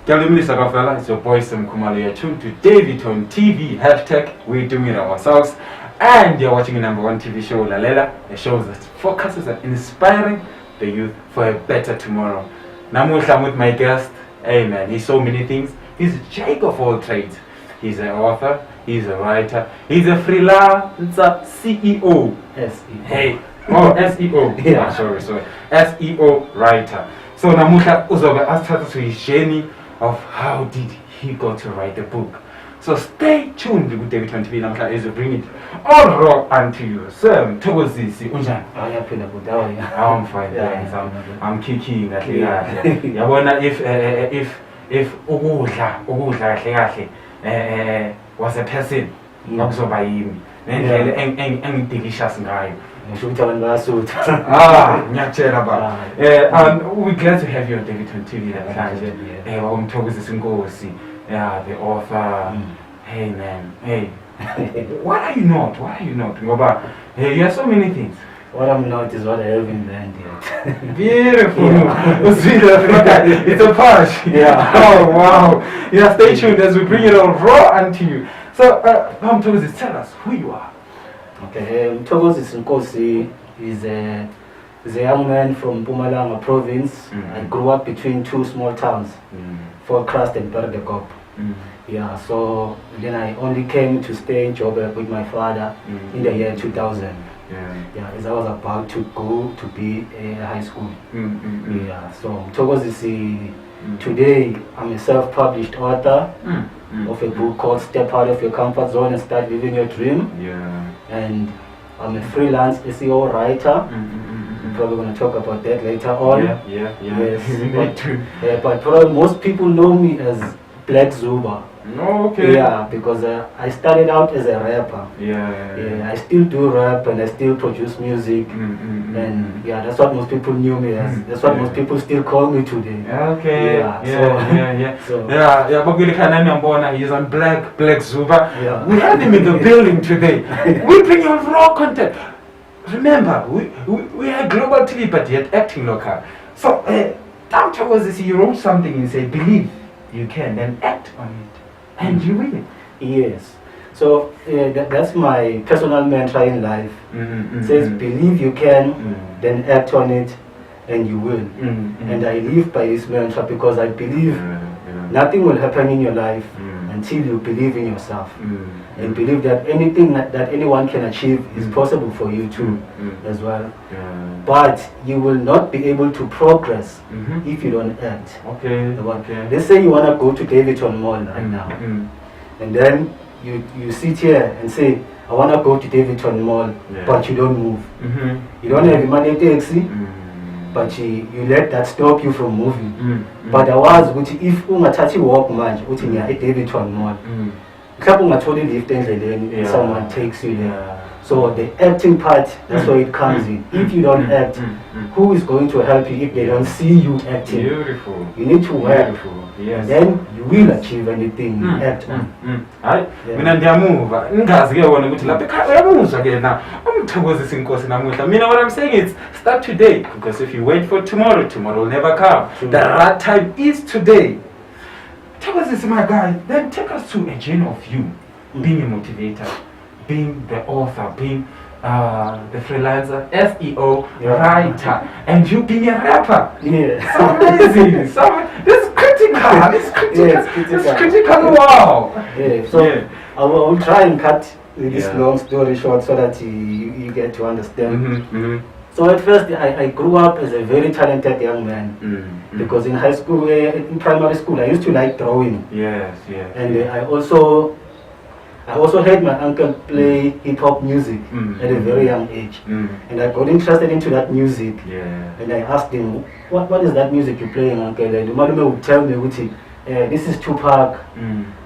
It's your boy Sam Kumalo. You're tuned to David on TV. Hashtag we're doing it ourselves. And you're watching a #1 TV show, Lalela, a show that focuses on inspiring the youth for a better tomorrow. Namuhla I'm with my guest. Hey man, he's so many things. He's a jack of all trades. He's an author, he's a writer, he's a freelancer CEO. SEO. Hey, SEO. Yeah. Sorry. SEO writer. So namuhla uzobe asithatha to his journey of how did he go to write the book. So stay tuned with David on TV namuhla as we bring it all raw unto you. Sir Mthokozisi unjani? I'm fine, thanks. I'm kicking kahle kahle. Yabona if ukudla kahle kahle was a person akuzoba yimi. Nendlela engidelicious ngayo. Ngiyakutshela baba. We're glad to have you on David on TV namhlanje. Mthokozisi Nkosi, the author. Hey man, hey. What are you not? Ngoba you have so many things. What I'm not is what I haven't learned yet. Beautiful. It's a push. Yeah. Oh wow. Yeah, stay tuned as we bring it all raw unto you. So Mthokozisi, tell us who you are. Okay, Mthokozisi Nkosi is a young man from Mpumalanga province. I grew up between two small towns, Fort Crust and Perdekop. Yeah, so then I only came to stay in Joburg with my father in the year 2000. Yeah, as I was about to go to be a high school. Yeah, so Mthokozisi, today I'm a self-published author of a book called Step Out of Your Comfort Zone and Start Living Your Dream. And I'm a freelance SEO writer. I'm probably going to talk about that later on. Yes, but probably most people know me as Black Zumba. Okay. Yeah, because I started out as a rapper. Yeah, I still do rap and I still produce music. And yeah, that's what most people knew me as. That's what most people still call me today. Okay. So But he's on Black Zumba. Yeah. We have him in the building today. We bring you raw content. Remember, we are global TV, but yet acting local. So, Mthokozisi, you wrote something and said, believe you can, then act on it. And you will. Yes. So that's my personal mantra in life. It says, believe you can, then act on it, and you will. And I live by this mantra because I believe nothing will happen in your life until you believe in yourself. And believe that anything that anyone can achieve is possible for you too as well. But you will not be able to progress if you don't act. Okay. Let's say you want to go to Davidson Mall right now. And then you sit here and say, I want to go to Davidson Mall, but you don't move. You don't have money taxi, but you let that stop you from moving. But there was, if you walk much, which is at Davidson Mall, someone takes you there. So the acting part, that's where it comes in. If you don't act, who is going to help you if they don't see you acting? Beautiful. You need to work. Yes. Then you will achieve anything you act on. Mina ndiyamuva ngingazi ke wona ukuthi lapha ekhaya uyamuzwa ke na Mthokozisi Nkosi namuhla. Mina what I'm saying is start today, because if you wait for tomorrow will never come. The right time is today. Mthokozisi, my guy, then take us to a journey of you being a motivator, being the author, being the freelancer, SEO writer, and you being a rapper. Yeah. So amazing. This is critical. It's critical. Wow. Yeah. So I will try and cut this long story short so that you get to understand. So at first I grew up as a very talented young man because in high school, in primary school, I used to like drawing. Yes. And I also heard my uncle play hip-hop music at a very young age. And I got interested into that music. And I asked him, what is that music you're playing, uncle? And the man would tell me, this is Tupac.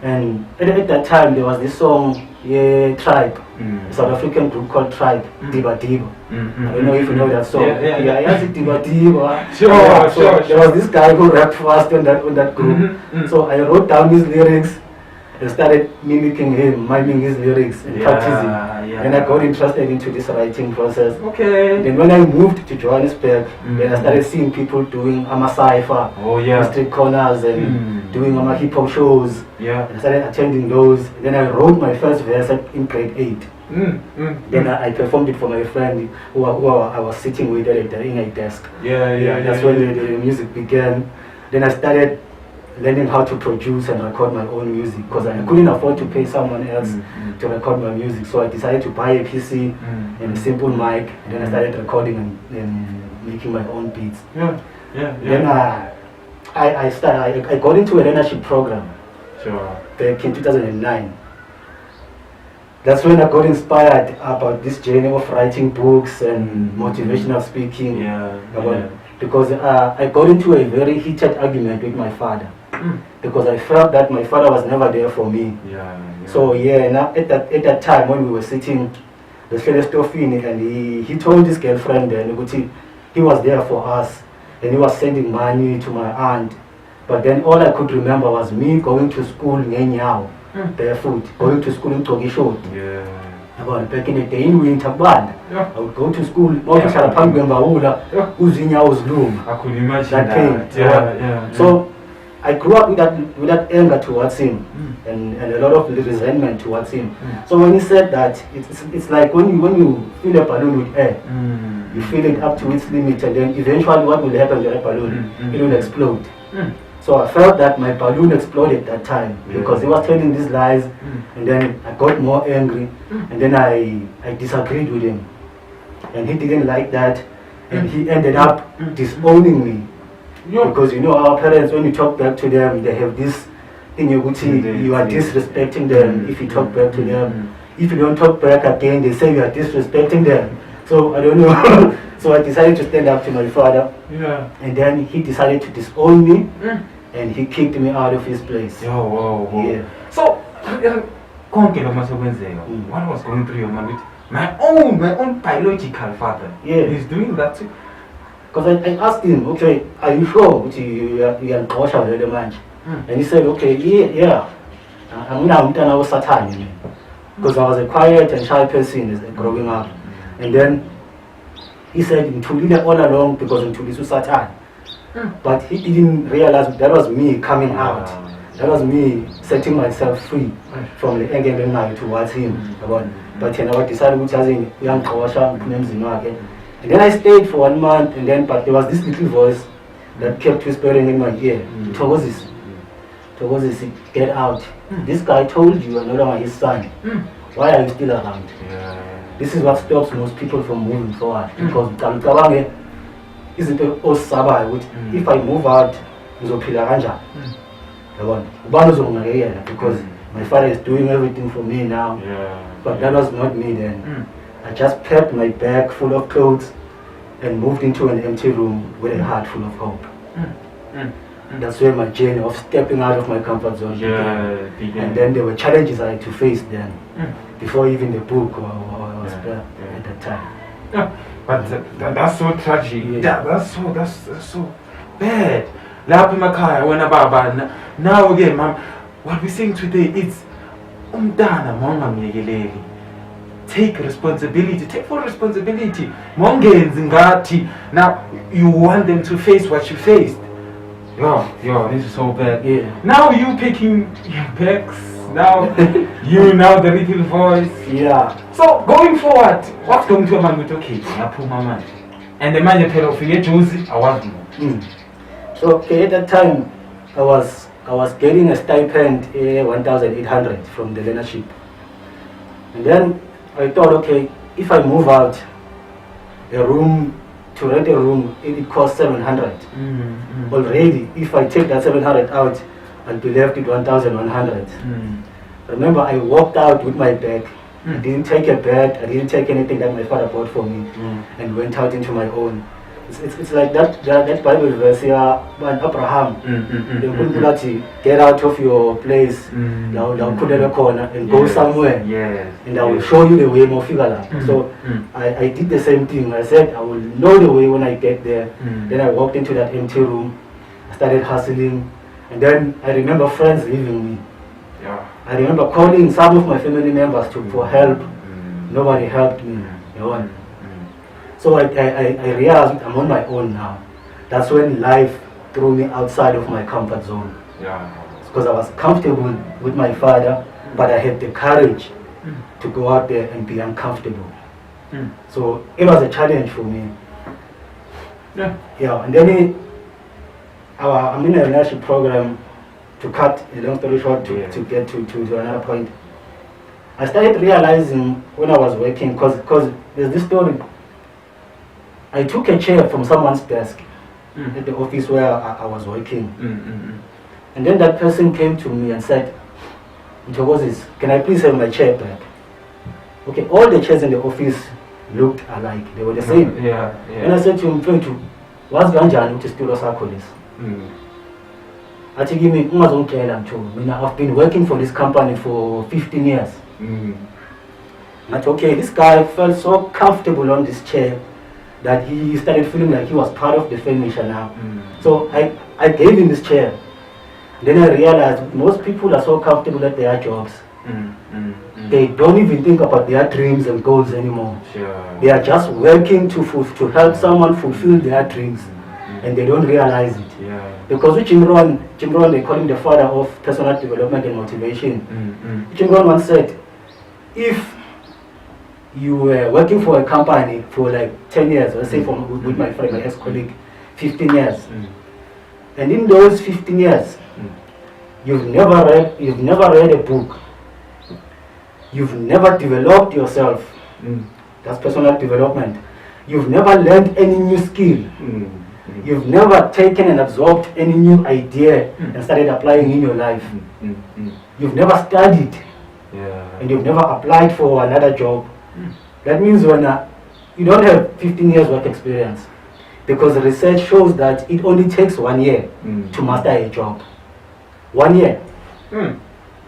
And at that time, there was this song, Tribe, a South African group called Tribe, Diba Diba. I don't know if you know that song. I asked Diba Diba. Sure. There was this guy who rapped fast on that group. So I wrote down his lyrics. and started mimicking him, miming his lyrics and practicing. And I got interested into this writing process. Okay. Then when I moved to Johannesburg, then I started seeing people doing cypher, street corners, and doing hip hop shows. And I started attending those. Then I wrote my first verse in grade 8. Then I performed it for my friend who I was sitting with in a desk. That's when the music began. Then I started learning how to produce and record my own music because I couldn't afford to pay someone else to record my music. So I decided to buy a PC and a simple mic. And then I started recording and making my own beats. Then I got into a leadership program back in 2009. That's when I got inspired about this journey of writing books and motivational speaking. Because I got into a very heated argument with my father. Because I felt that my father was never there for me. So now at that time when we were sitting, the Celestofini, and he told his girlfriend and he was there for us and he was sending money to my aunt. But then all I could remember was me going to school ngenyao, barefoot, going to school in Mthokozisi. Back in the day in winter band, I would go to school. I could imagine that. So I grew up with that anger towards him and a lot of resentment towards him. So when he said that, it's like when you fill a balloon with air, you fill it up to its limit, and then eventually what will happen to that balloon? It will explode. So I felt that my balloon exploded that time because he was telling these lies, and then I got more angry, and then I disagreed with him, and he didn't like that, and he ended up disowning me. Because our parents, when you talk back to them, they have this thing, you are disrespecting them if you talk back to them. If you don't talk back again, they say you are disrespecting them. So I don't know. So I decided to stand up to my father. And then he decided to disown me, and he kicked me out of his place. So what was going through your mind? My own biological father. He's doing that too. Because I asked him, okay, are you sure you are kosher very much? And he said, okay, I'm now Satan. Because I was a quiet and shy person growing up. And then he said, Mtulile all along because Mtulisu Satan. But he didn't realize that was me coming out. That was me setting myself free from the anger towards him. But I decided to young kosher, and then I stayed for 1 month, but there was this little voice that kept whispering in my ear, Mthokozisi, get out. This guy told you you're no longer his son. Why are you still around? This is what stops most people from moving forward. Because if I move out, because my father is doing everything for me now. But that was not me then. I just packed my bag full of clothes and moved into an empty room with a heart full of hope. That's where my journey of stepping out of my comfort zone began. And then there were challenges I had to face then, before even the book was at that time. But that's so tragic. That's so bad. Now again, ma'am, what we're saying today is take responsibility, take full responsibility. Now you want them to face what you faced. This is so bad. Now you picking your bags. Now now the little voice. So going forward, what's going to happen with and the man you Josie, I want you. So at that time I was getting a stipend 1,800 from the leadership. And then I thought, okay, if I move out, to rent a room, it costs 700. Already, if I take that 700 out, I'll be left with 1,100. Remember, I walked out with my bag. I didn't take a bag, I didn't take anything that my father bought for me, and went out into my own. It's like that Bible verse here, Abraham, get out of your place, and go somewhere, and I will show you the way more figure. So I did the same thing. I said I will know the way when I get there. Then I walked into that empty room, I started hustling, and then I remember friends leaving me. I remember calling some of my family members for help. Nobody helped me. No one. So I realized I'm on my own now. That's when life threw me outside of my comfort zone. Yeah. Because I was comfortable with my father, but I had the courage to go out there and be uncomfortable. So it was a challenge for me. Yeah, and then I'm in a relationship program. To cut a long story short, to get to another point, I started realizing when I was working, because there's this story. I took a chair from someone's desk at the office where I was working. And then that person came to me and said, Mthokozisi, can I please have my chair back? Okay, all the chairs in the office looked alike. They were the same. And I said to him, what's ganjani to steal us? I tell him, I've been working for this company for 15 years. I said, okay, this guy felt so comfortable on this chair that he started feeling like he was part of the furniture now. So I gave him this chair. Then I realized most people are so comfortable at their jobs. They don't even think about their dreams and goals anymore. They are just working to help someone fulfill their dreams. And they don't realize it. Because Jim Rohn, they call him the father of personal development and motivation. Jim Rohn once said, if you were working for a company for like 10 years, let's say with my friend, my ex-colleague, 15 years, and in those 15 years, you've never read a book, you've never developed yourself, that's personal development, you've never learned any new skill, you've never taken and absorbed any new idea and started applying in your life. You've never studied and you've never applied for another job. That means when you don't have 15 years work experience, because the research shows that it only takes 1 year to master a job. 1 year.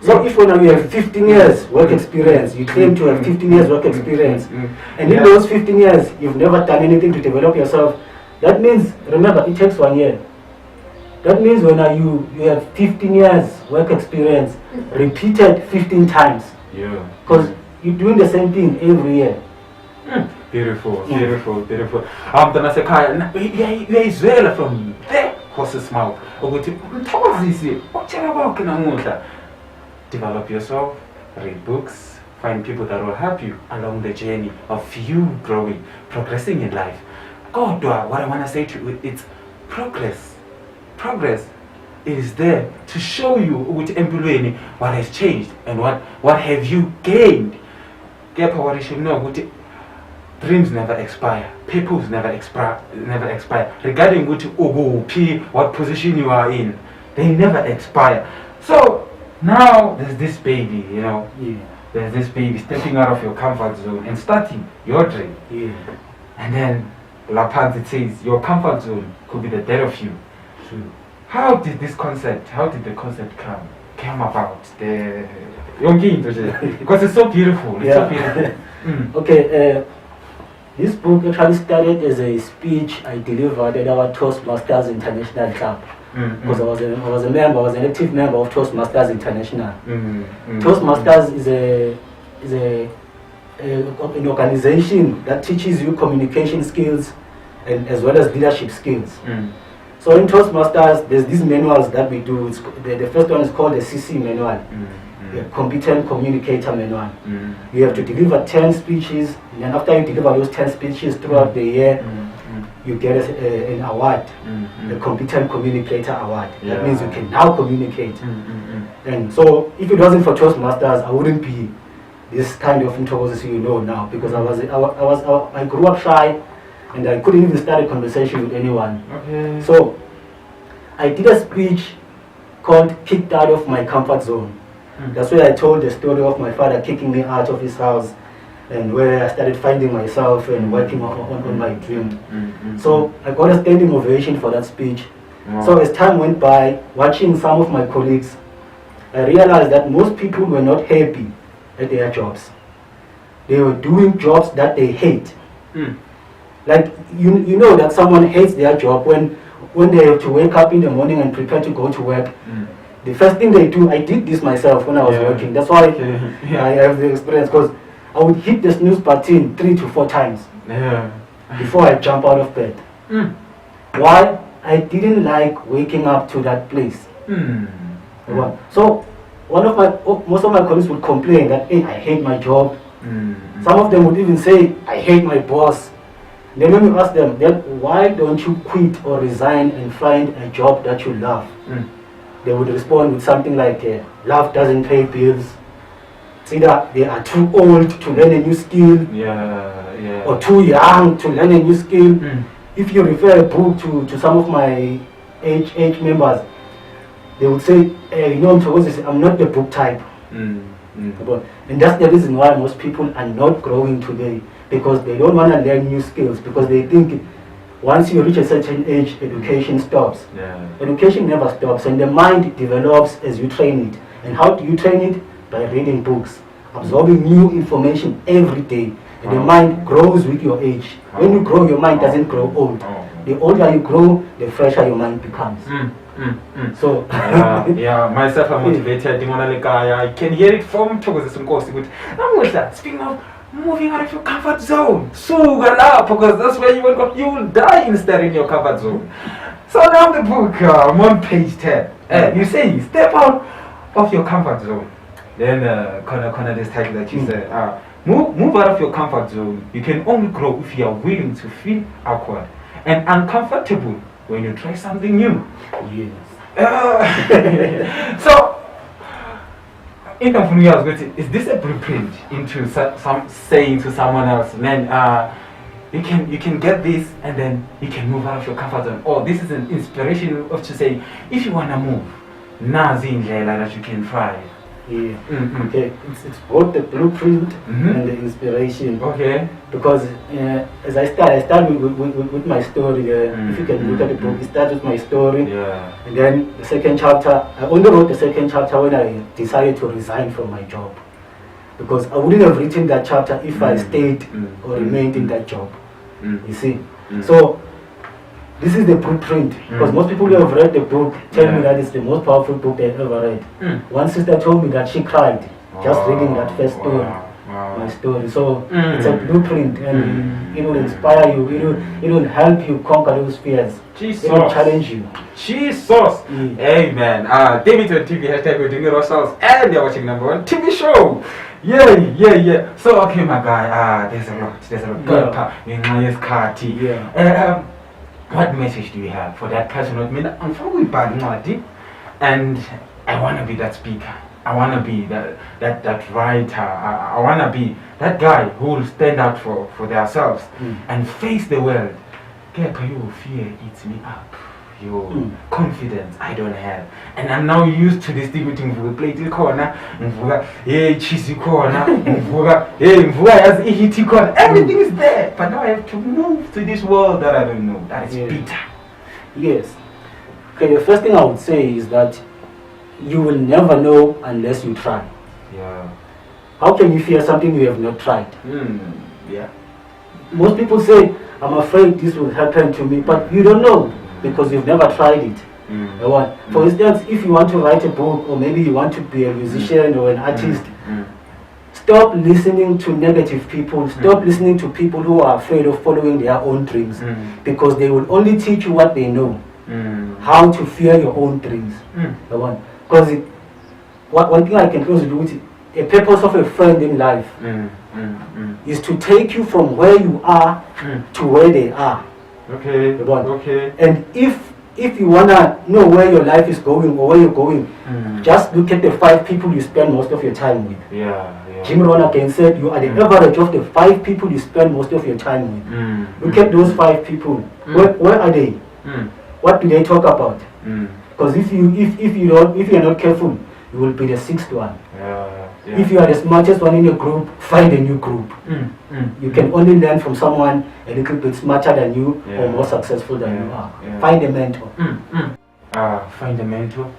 So if when you have 15 years work experience, you claim to have 15 years work experience, and in those 15 years you've never done anything to develop yourself, that means, remember, it takes 1 year. That means when you have 15 years work experience, repeated 15 times. Because you're doing the same thing every year. Beautiful. Uyayizwela from the horse's mouth. Mthokozisi, develop yourself, read books, find people that will help you along the journey of you growing, progressing in life. God, what I want to say to you, it's progress. Progress is there to show you what has changed and what have you gained. What you should know, dreams never expire, peoples never expire. Regarding what position you are in, they never expire. So now there's this baby, there's this baby stepping out of your comfort zone and starting your dream. And then it says your comfort zone could be the death of you. How did the concept come about? Because it's so beautiful. So beautiful. Okay, this book actually started as a speech I delivered at our Toastmasters International Club. Because I was an active member of Toastmasters International. Toastmasters is an organization that teaches you communication skills and as well as leadership skills. So in Toastmasters, there's these manuals that we do. The first one is called the CC manual, the Competent Communicator manual. You have to deliver 10 speeches, and then after you deliver those 10 speeches throughout the year, you get an award, the Competent Communicator Award. That means you can now communicate. And so if it wasn't for Toastmasters, I wouldn't be this kind of Mthokozisi you know now, because I grew up shy and I couldn't even start a conversation with anyone. So I did a speech called Kicked Out of My Comfort Zone. That's where I told the story of my father kicking me out of his house and where I started finding myself and working on my dream. So I got a standing ovation for that speech. So as time went by, watching some of my colleagues, I realized that most people were not happy at their jobs. They were doing jobs that they hate. Like you know that someone hates their job when they have to wake up in the morning and prepare to go to work. the first thing they do, I did this myself when I was working. That's why I have the experience, because I would hit the snooze button 3 to 4 times before I jump out of bed. Why? I didn't like waking up to that place. So most of my colleagues would complain that, hey, I hate my job. Some of them would even say, I hate my boss. Then when you ask them, then why don't you quit or resign and find a job that you love? They would respond with something like, love doesn't pay bills. It's either they are too old to learn a new skill, or too young to learn a new skill. If you refer a book to some of my age members, they would say, you know, Mthokozisi, I'm not the book type. And that's the reason why most people are not growing today, because they don't want to learn new skills, because they think once you reach a certain age, education stops. Education never stops, and the mind develops as you train it. And how do you train it? By reading books, absorbing new information every day. And the mind grows with your age. When you grow, your mind doesn't grow old. The older you grow, the fresher your mind becomes. So myself, I'm motivated. I can hear it from Mthokozisi Nkosi. Speaking of moving out of your comfort zone, because that's where you will go. You will die instead in your comfort zone. So now the book, I'm on page 10. You say step out of your comfort zone. Then this title that you said, move out of your comfort zone. You can only grow if you are willing to feel awkward and uncomfortable when you try something new. So, is this a blueprint into some saying to someone else, man, you can get this and then you can move out of your comfort zone? Or this is an inspiration of to say, if you wanna move, that you can try. Okay, it's both the blueprint and the inspiration. Okay. Because as I start with my story. If you can look at the book, it starts with my story. And then the second chapter, I only wrote the second chapter when I decided to resign from my job. Because I wouldn't have written that chapter if I stayed or remained in that job. You see? So this is the blueprint, because most people who have read the book tell me that it's the most powerful book they've ever read. One sister told me that she cried just reading that first story, my story. So it's a blueprint, and it will inspire you, it will help you conquer those fears. Jesus. It will challenge you. Jesus. Amen. David on TV, hashtag we're doing it ourselves, and you're watching #1 TV show. Yeah. So okay, my guy, there's a lot. What message do you have for that person? I'm probably bad, and I want to be that speaker. I want to be that writer. I want to be that guy who will stand up for themselves and face the world. Your fear eats me up. Your confidence I don't have, and I'm now used to this thing with plate corner, cheesy corner, everything is there, but now I have to move to this world that I don't know. That is bitter. Yes. Okay, the first thing I would say is that you will never know unless you try. How can you fear something you have not tried? Most people say, I'm afraid this will happen to me, but you don't know, because you've never tried it. For instance, if you want to write a book, or maybe you want to be a musician or an artist, stop listening to negative people. Stop listening to people who are afraid of following their own dreams, because they will only teach you what they know, how to fear your own dreams. Because one thing I can close with, the purpose of a friend in life is to take you from where you are to where they are. Okay. And if you wanna know where your life is going or where you're going, just look at the 5 people you spend most of your time with. Jim Rohn again said, you are the average of the 5 people you spend most of your time with. Look at those 5 people. Where are they? What do they talk about? Because if you're not careful, you will be the 6th one. If you are the smartest one in your group, find a new group. You can only learn from someone a little bit smarter than you or more successful than you are. Find a mentor. Find a mentor.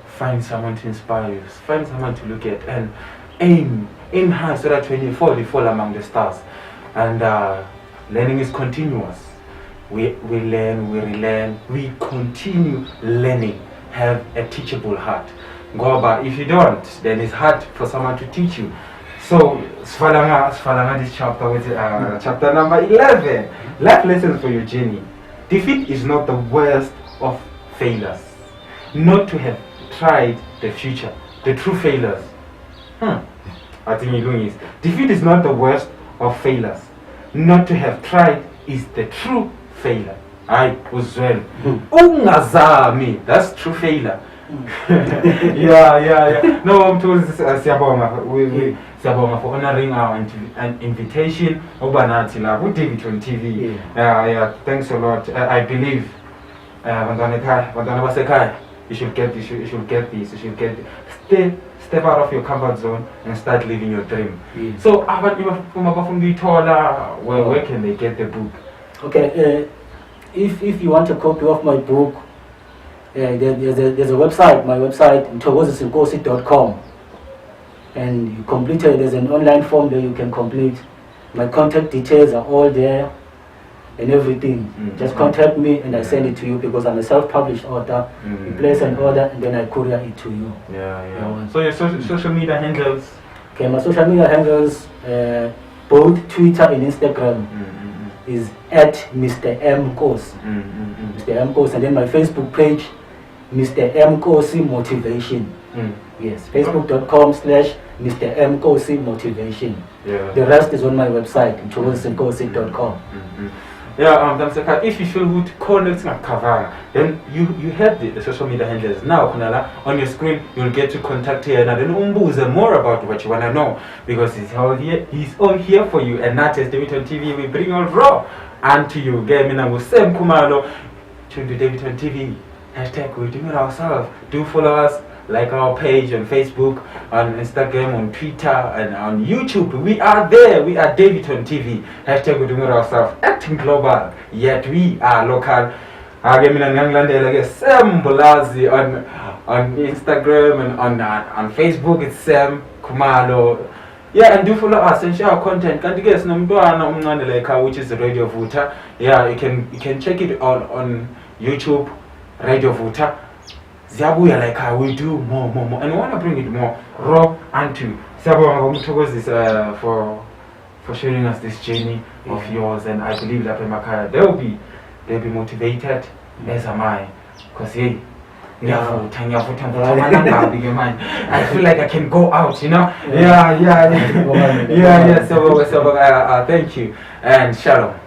Find someone to inspire you. Find someone to look at, and aim high so that when you fall among the stars. And learning is continuous. We learn, we relearn, we continue learning. Have a teachable heart. Ngoba if you don't, then it's hard for someone to teach you. So sifalanga this chapter with chapter number 11. Life lessons for your journey. Defeat is not the worst of failures. Not to have tried the future. The true failures. I think you're doing is defeat is not the worst of failures. Not to have tried is the true failure. I was well. Ungazami, that's true failure. yeah. No, Mthokozisi siyabonga for honoring our invitation. Obanathi la ku Davidton TV. Yeah, thanks a lot. I believe bantwana basekhaya, you should get this. You should get this. Step out of your comfort zone and start living your dream. So, where can they get the book? Okay, if you want a copy of my book, there's a website. My website, Mthokozisi.com, and you complete it. There's an online form there you can complete. My contact details are all there, and everything. Just contact me and I send it to you because I'm a self-published author. You place an order and then I courier it to you. So your social media handles? Okay, my social media handles, both Twitter and Instagram, is at Mr. Nkosi. Mr. Nkosi, and then my Facebook page, Mr. Nkosi Motivation. Yes, facebook.com/Mr. Nkosi Motivation. The rest is on my website, Mthokozisi.com. If you feel good, connect Kavanga. Then you have the social media handles. Now, Kunala, on your screen, you'll get to contact here and then umbuze more about what you want to know. Because he's all here for you. And not as Davidton TV, we bring all raw unto you. Gaming and Sam Kumalo to the Davidton TV. Hashtag we're doing it ourselves. Do follow us. Like our page on Facebook, on Instagram, on Twitter, and on YouTube. We are there. We are Davidton TV. Hashtag we're doing it ourselves. Acting global, yet we are local. Sam Bolazi on Instagram and on Facebook. It's Sam Kumalo. Yeah, and do follow us and share our content. Can't you guess which is the Radio Vuta. Yeah, you can check it on YouTube, Radio Vuta. Ziabuya like how we do more and we want to bring it more raw unto Mthokozisi for sharing us this journey of yours, and I believe that they'll be motivated, as am I, because I feel like I can go out, you know. So thank you and shalom.